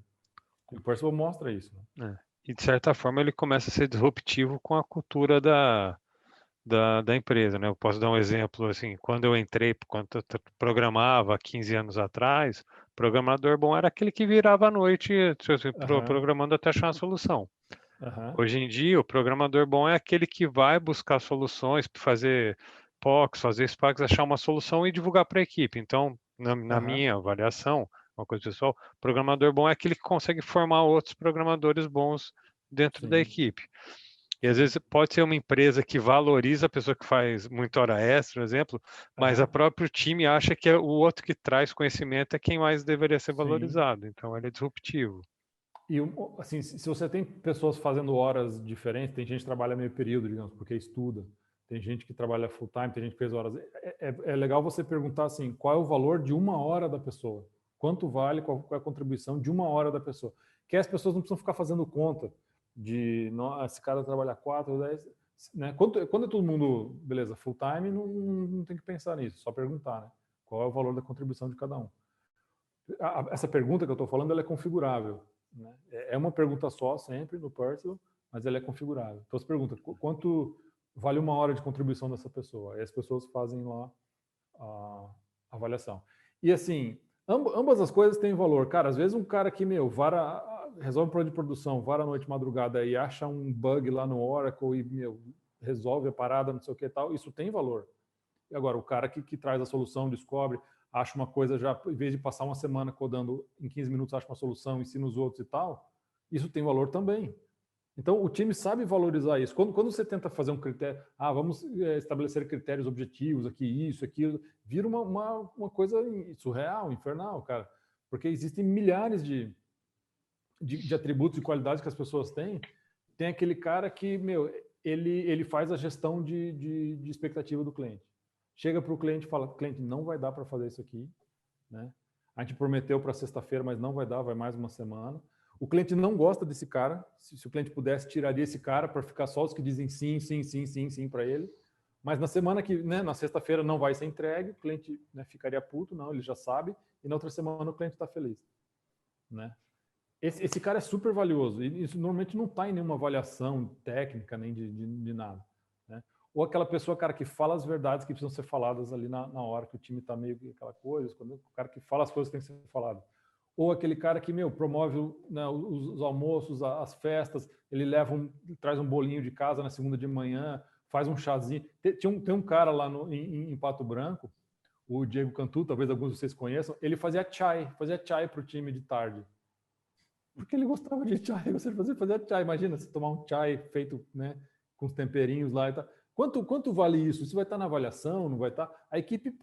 O Percival mostra isso. Né?
E, de certa forma, ele começa a ser disruptivo com a cultura da empresa, né? Eu posso dar um exemplo, assim, quando eu entrei, quando eu programava há 15 anos atrás, programador bom era aquele que virava à noite programando até achar uma solução. Hoje em dia, o programador bom é aquele que vai buscar soluções, fazer POCs, fazer SPACs, achar uma solução e divulgar para a equipe. Então, na minha avaliação, uma coisa pessoal, programador bom é aquele que consegue formar outros programadores bons dentro da equipe. E às vezes pode ser uma empresa que valoriza a pessoa que faz muita hora extra, por exemplo, mas o próprio time acha que o outro que traz conhecimento é quem mais deveria ser valorizado. Então, ele é disruptivo.
E, assim, se você tem pessoas fazendo horas diferentes, tem gente que trabalha meio período, digamos, porque estuda. Tem gente que trabalha full time, tem gente que fez horas. É legal você perguntar assim, qual é o valor de uma hora da pessoa? Quanto vale, qual é a contribuição de uma hora da pessoa? Que as pessoas não precisam ficar fazendo conta de esse cara trabalhar 4, 10, né? Quando é todo mundo, beleza, full time, não tem que pensar nisso, só perguntar, né? Qual é o valor da contribuição de cada um. Essa pergunta que eu estou falando, ela é configurável, né? É uma pergunta só sempre no Percival, mas ela é configurável. Então você pergunta, quanto vale uma hora de contribuição dessa pessoa? Aí as pessoas fazem lá a avaliação. E assim, Ambas as coisas têm valor. Cara, às vezes um cara que, resolve um problema de produção, vara a noite, madrugada e acha um bug lá no Oracle e, resolve a parada, não sei o que e tal, isso tem valor. E agora, o cara que traz a solução, descobre, acha uma coisa já, em vez de passar uma semana codando, em 15 minutos acha uma solução, ensina os outros e tal, isso tem valor também. Então, o time sabe valorizar isso. Quando você tenta fazer um critério, vamos estabelecer critérios objetivos aqui, isso, aquilo, vira uma coisa surreal, infernal, cara. Porque existem milhares de atributos e qualidades que as pessoas têm. Tem aquele cara que, ele faz a gestão de expectativa do cliente. Chega para o cliente e fala, cliente, não vai dar para fazer isso aqui, né? A gente prometeu para sexta-feira, mas não vai dar, vai mais uma semana. O cliente não gosta desse cara. Se o cliente pudesse, tiraria esse cara para ficar só os que dizem sim, sim, sim, sim, sim para ele. Mas na semana que, na sexta-feira não vai ser entregue, o cliente, ficaria puto, não, ele já sabe, e na outra semana o cliente está feliz, né? Esse cara é super valioso, e isso normalmente não está em nenhuma avaliação técnica, nem de nada, né? Ou aquela pessoa, cara, que fala as verdades que precisam ser faladas ali na hora que o time está meio que aquela coisa, quando o cara que fala as coisas que tem que ser falado. Ou aquele cara que, promove os almoços, as festas, ele traz um bolinho de casa na segunda de manhã, faz um chazinho. Tem um cara lá em Pato Branco, o Diego Cantu, talvez alguns de vocês conheçam, ele fazia chai para o time de tarde. Porque ele gostava de chai, você fazia chai. Imagina, você tomar um chai feito, né, com os temperinhos lá e tal. Quanto vale isso? Isso vai estar na avaliação, não vai estar? A equipe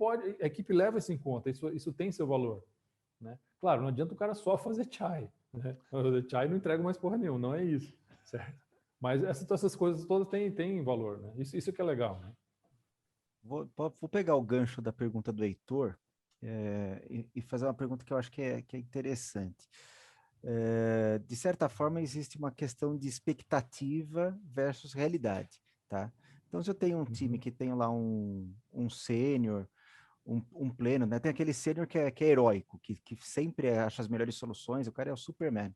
leva isso em conta, isso tem seu valor, né? Claro, não adianta o cara só fazer chai, né? Fazer chai não entrega mais porra nenhuma, não é isso, certo? Mas essas coisas todas têm valor, né? Isso que é legal, né?
Vou pegar o gancho da pergunta do Heitor e fazer uma pergunta que eu acho que é interessante. De certa forma, existe uma questão de expectativa versus realidade, tá? Então, se eu tenho um time que tem lá um sênior, um pleno, né? Tem aquele sênior que é heróico, que sempre acha as melhores soluções, o cara é o Superman,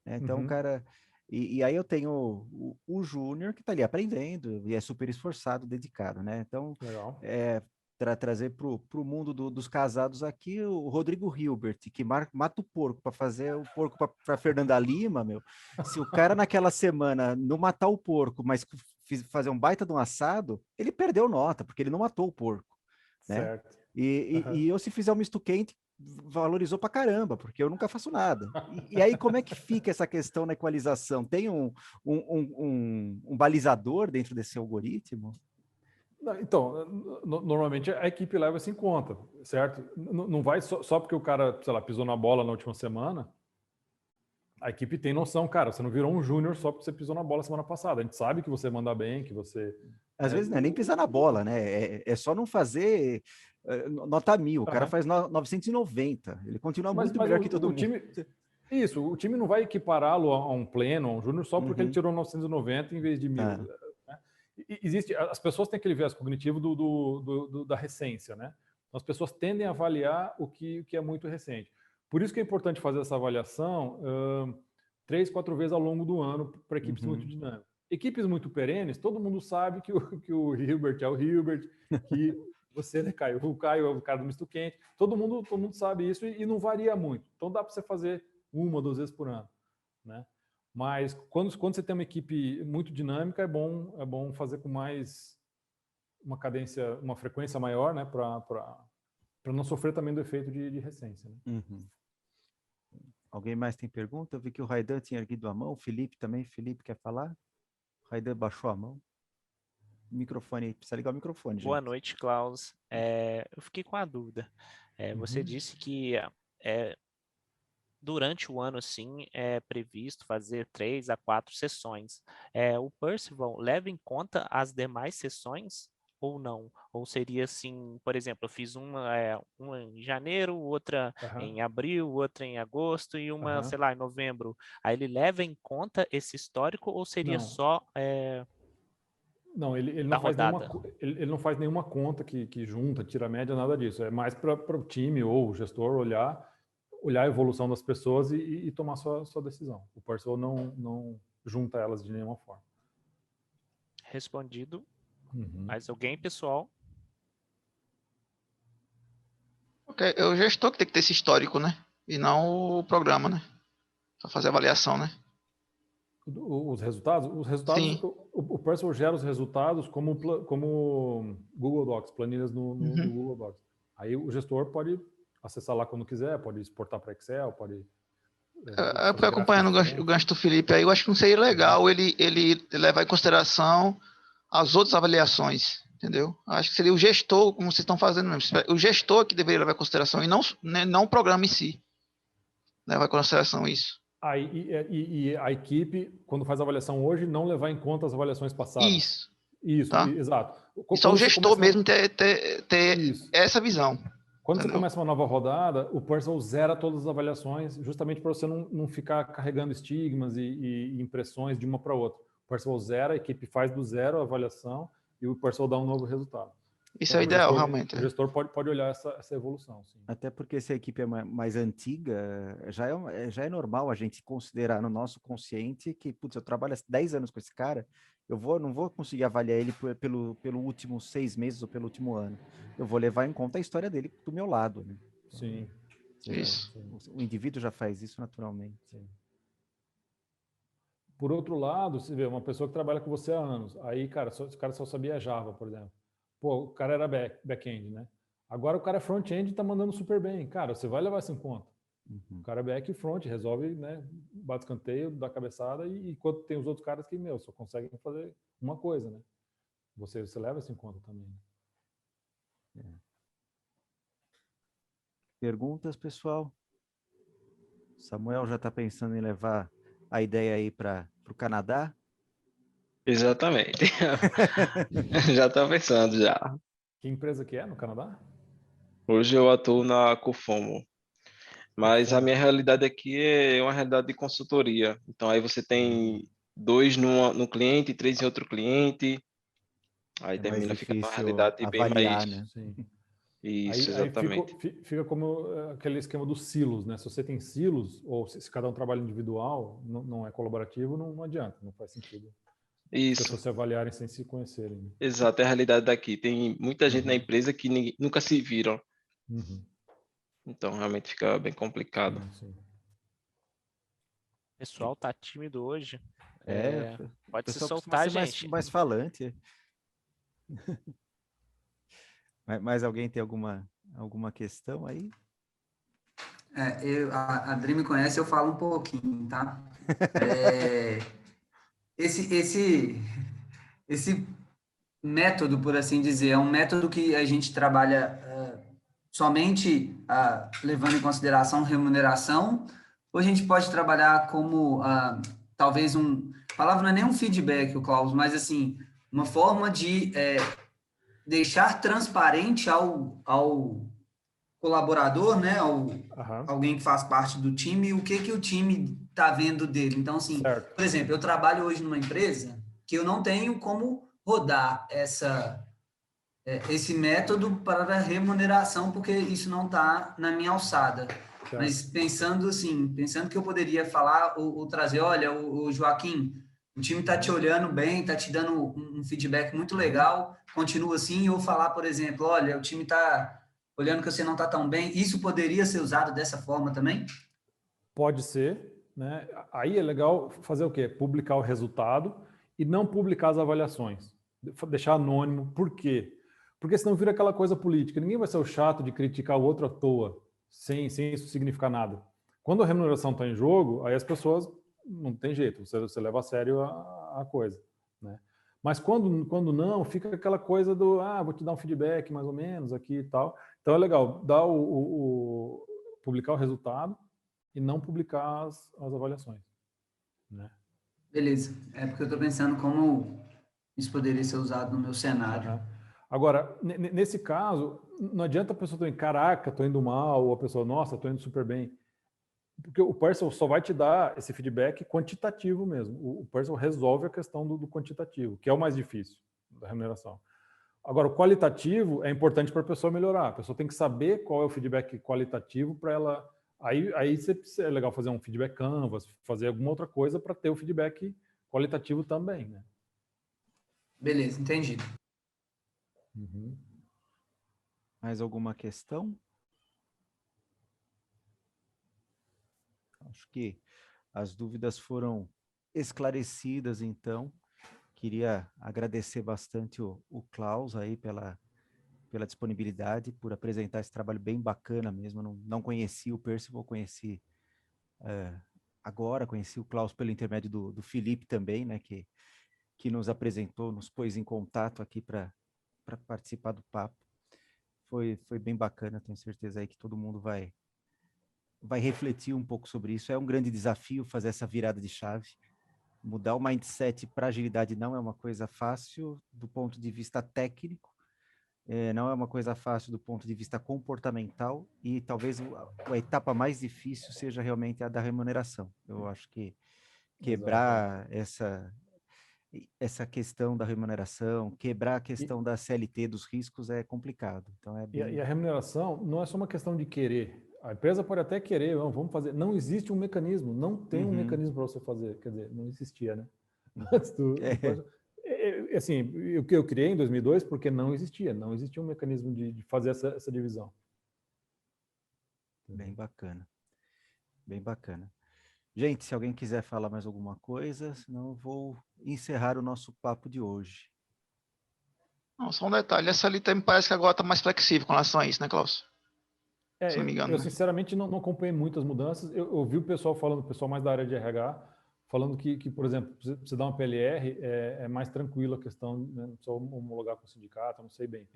né? Então, o cara... E aí eu tenho o júnior que está ali aprendendo e é super esforçado, dedicado, né? Então, trazer para o mundo dos casados aqui o Rodrigo Hilbert, que mata o porco para fazer o porco para Fernanda Lima, se o cara naquela semana não matar o porco, mas fazer um baita de um assado, ele perdeu nota, porque ele não matou o porco, né?
Certo.
E eu, se fizer um misto quente, valorizou pra caramba, porque eu nunca faço nada. E aí, como é que fica essa questão na equalização? Tem um balizador dentro desse algoritmo?
Então, normalmente a equipe leva isso em conta, certo? Não vai só porque o cara, sei lá, pisou na bola na última semana, a equipe tem noção, cara, você não virou um júnior só porque você pisou na bola semana passada. A gente sabe que você manda bem, que você...
Às vezes não é nem pisar na bola, né? É só não fazer nota 1000. O cara faz 990. Ele continua muito melhor que todo mundo.
Isso, o time não vai equipará-lo a um pleno, a um júnior, só porque ele tirou 990 em vez de 1000. Né? As pessoas têm aquele viés cognitivo da recência, né? As pessoas tendem a avaliar o que é muito recente. Por isso que é importante fazer essa avaliação 3, 4 vezes ao longo do ano para equipes muito dinâmicas. Equipes muito perenes, todo mundo sabe que o Hilbert é o Hilbert, que você, né, Caio? O Caio é o cara do misto quente. Todo mundo sabe isso e não varia muito. Então dá para você fazer 1 ou 2 vezes por ano, né? Mas quando você tem uma equipe muito dinâmica, é bom fazer com mais uma cadência, uma frequência maior, né, para não sofrer também do efeito de recência. Né?
Alguém mais tem pergunta? Eu vi que o Raidan tinha erguido a mão, o Felipe também. Felipe quer falar? O Raidan baixou a mão. Microfone, precisa ligar o microfone, gente.
Boa noite, Klaus. Eu fiquei com a dúvida. Você disse que durante o ano, assim, é previsto fazer 3 a 4 sessões. O Percival leva em conta as demais sessões ou não? Ou seria assim, por exemplo, eu fiz uma em janeiro, outra em abril, outra em agosto e uma, sei lá, em novembro. Aí ele leva em conta esse histórico ou seria só...
Não, ele não faz nenhuma conta que junta, tira a média, nada disso. É mais para o time ou o gestor olhar a evolução das pessoas e tomar sua decisão. O Percival não junta elas de nenhuma forma.
Respondido. Mais alguém, pessoal?
Porque é o gestor que tem que ter esse histórico, né? E não o programa, né? Para fazer avaliação, né?
Os resultados? Os resultados,
Sim.
o Percival gera os resultados como Google Docs, planilhas no Google Docs. Aí o gestor pode acessar lá quando quiser, pode exportar para Excel, pode...
Eu fui acompanhando o gancho do Felipe aí, eu acho que não seria legal ele levar em consideração as outras avaliações, entendeu? Acho que seria o gestor, como vocês estão fazendo mesmo, o gestor que deveria levar em consideração e não, né, não o programa em si levar em consideração isso.
E a equipe, quando faz a avaliação hoje, não levar em conta as avaliações passadas. Isso,
tá?
Exato.
E só o gestor mesmo ter essa visão.
Quando você começa uma nova rodada, o Percival zera todas as avaliações, justamente para você não ficar carregando estigmas e impressões de uma para outra. O Percival zera, a equipe faz do zero a avaliação e o Percival dá um novo resultado.
Isso então, é o ideal, realmente.
O gestor pode olhar essa evolução. Sim.
Até porque se a equipe é mais antiga, já é normal a gente considerar no nosso consciente que, putz, eu trabalho há 10 anos com esse cara, não vou conseguir avaliar ele pelo último 6 meses ou pelo último ano. Eu vou levar em conta a história dele do meu lado. Né? Então,
sim.
Isso.
O indivíduo já faz isso naturalmente. Sim.
Por outro lado, você vê uma pessoa que trabalha com você há anos, aí, cara, o cara só sabia Java, por exemplo. Pô, o cara era back-end, né? Agora o cara é front-end e está mandando super bem. Cara, você vai levar isso em conta. O cara é back e front, resolve, né? Bate escanteio, dá cabeçada, e enquanto tem os outros caras que, só conseguem fazer uma coisa, né? Você leva isso em conta também.
Perguntas, pessoal? Samuel já está pensando em levar a ideia aí para o Canadá?
Exatamente. Já estou pensando já.
Que empresa que é no Canadá?
Hoje eu atuo na Cofomo, mas a minha realidade aqui é uma realidade de consultoria. Então aí você tem 2 no cliente, 3 em outro cliente, aí termina ficando uma realidade
avaliar,
bem mais...
Né?
Sim.
Isso, exatamente.
Aí fica como aquele esquema dos silos, né? Se você tem silos, ou se cada um trabalha individual, não é colaborativo, não adianta, não faz sentido.
Isso.
As pessoas se avaliarem sem se conhecerem. Né?
Exato, é a realidade daqui. Tem muita gente na empresa que nunca se viram. Então, realmente fica bem complicado.
Sim.
O pessoal tá tímido hoje. Pode se
soltar,
gente.
Mais falante. Mais alguém tem alguma questão aí?
A Adri me conhece, eu falo um pouquinho, tá? Esse método, por assim dizer, é um método que a gente trabalha somente levando em consideração remuneração, ou a gente pode trabalhar como talvez a palavra não é nem um feedback, o Klaus, mas assim, uma forma de deixar transparente ao colaborador, né, alguém que faz parte do time, o que o time está vendo dele. Então, assim, por exemplo, eu trabalho hoje numa empresa que eu não tenho como rodar esse método para remuneração, porque isso não está na minha alçada. Certo. Mas pensando que eu poderia falar ou trazer, olha, o Joaquim, o time está te olhando bem, está te dando um feedback muito legal, continua assim, ou falar, por exemplo, olha, o time está olhando que você não está tão bem, isso poderia ser usado dessa forma também?
Pode ser, né? Aí é legal fazer o quê? Publicar o resultado e não publicar as avaliações. Deixar anônimo. Por quê? Porque senão vira aquela coisa política. Ninguém vai ser o chato de criticar o outro à toa, sem isso significar nada. Quando a remuneração está em jogo, aí as pessoas não tem jeito, você leva a sério a coisa, né? Mas quando não, fica aquela coisa do, vou te dar um feedback mais ou menos aqui e tal. Então é legal dar publicar o resultado e não publicar as avaliações, né?
Beleza. É porque eu estou pensando como isso poderia ser usado no meu cenário.
Agora, nesse caso, não adianta a pessoa estar caraca, estou indo mal, ou a pessoa, nossa, estou indo super bem. Porque o Percival só vai te dar esse feedback quantitativo mesmo. O Percival resolve a questão do quantitativo, que é o mais difícil da remuneração. Agora, o qualitativo é importante para a pessoa melhorar. A pessoa tem que saber qual é o feedback qualitativo para ela... Aí é legal fazer um feedback canvas, fazer alguma outra coisa para ter o feedback qualitativo também, né?
Beleza, entendi.
Mais alguma questão? Acho que as dúvidas foram esclarecidas, então. Queria agradecer bastante o Klaus aí pela disponibilidade, por apresentar esse trabalho bem bacana mesmo. Não conheci o Percival, conheci agora, conheci o Klaus pelo intermédio do Felipe também, né, que nos apresentou, nos pôs em contato aqui para participar do papo. Foi bem bacana, tenho certeza aí que todo mundo vai refletir um pouco sobre isso. É um grande desafio fazer essa virada de chave. Mudar o mindset para agilidade não é uma coisa fácil do ponto de vista técnico, não é uma coisa fácil do ponto de vista comportamental, e talvez a etapa mais difícil seja realmente a da remuneração. Eu acho que quebrar essa questão da remuneração, quebrar a questão da CLT, dos riscos, é complicado. Então é bem...
E a remuneração não é só uma questão de querer. A empresa pode até querer, não, vamos fazer. Não existe um mecanismo, não tem um mecanismo para você fazer. Quer dizer, não existia, né? Assim, o que eu criei em 2002 porque não existia um mecanismo de fazer essa divisão.
Bem bacana, bem bacana. Gente, se alguém quiser falar mais alguma coisa, senão eu vou encerrar o nosso papo de hoje.
Não, só um detalhe, essa ali me parece que agora está mais flexível com relação a isso, né, Klaus? Se não me engano.
Eu sinceramente não acompanhei muitas mudanças. Eu ouvi o pessoal falando, o pessoal mais da área de RH, falando que por exemplo, você dá uma PLR, é mais tranquilo a questão, né, não precisa homologar com o sindicato, eu não sei bem,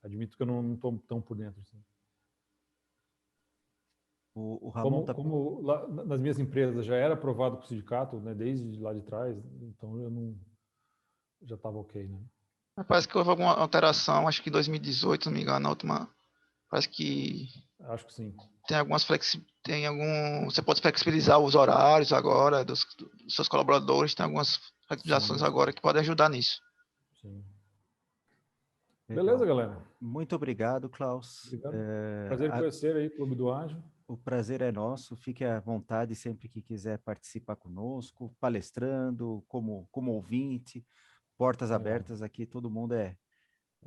admito que eu não estou tão por dentro. Assim.
O Ramon
como lá, nas minhas empresas já era aprovado com o sindicato, né, desde lá de trás, então já estava ok, né?
Parece que houve alguma alteração, acho que em 2018, se não me engano, na última. Parece que
acho que sim.
Você pode flexibilizar os horários agora dos seus colaboradores, tem algumas flexibilizações agora que podem ajudar nisso.
Sim.
Legal.
Beleza, galera?
Muito obrigado, Klaus.
Obrigado. Prazer em conhecer aí, Clube do Ágil.
O prazer é nosso. Fique à vontade sempre que quiser participar conosco, palestrando, como ouvinte, portas abertas aqui. Todo mundo é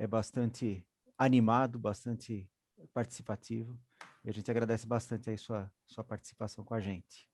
bastante animado, bastante participativo. E a gente agradece bastante aí sua participação com a gente.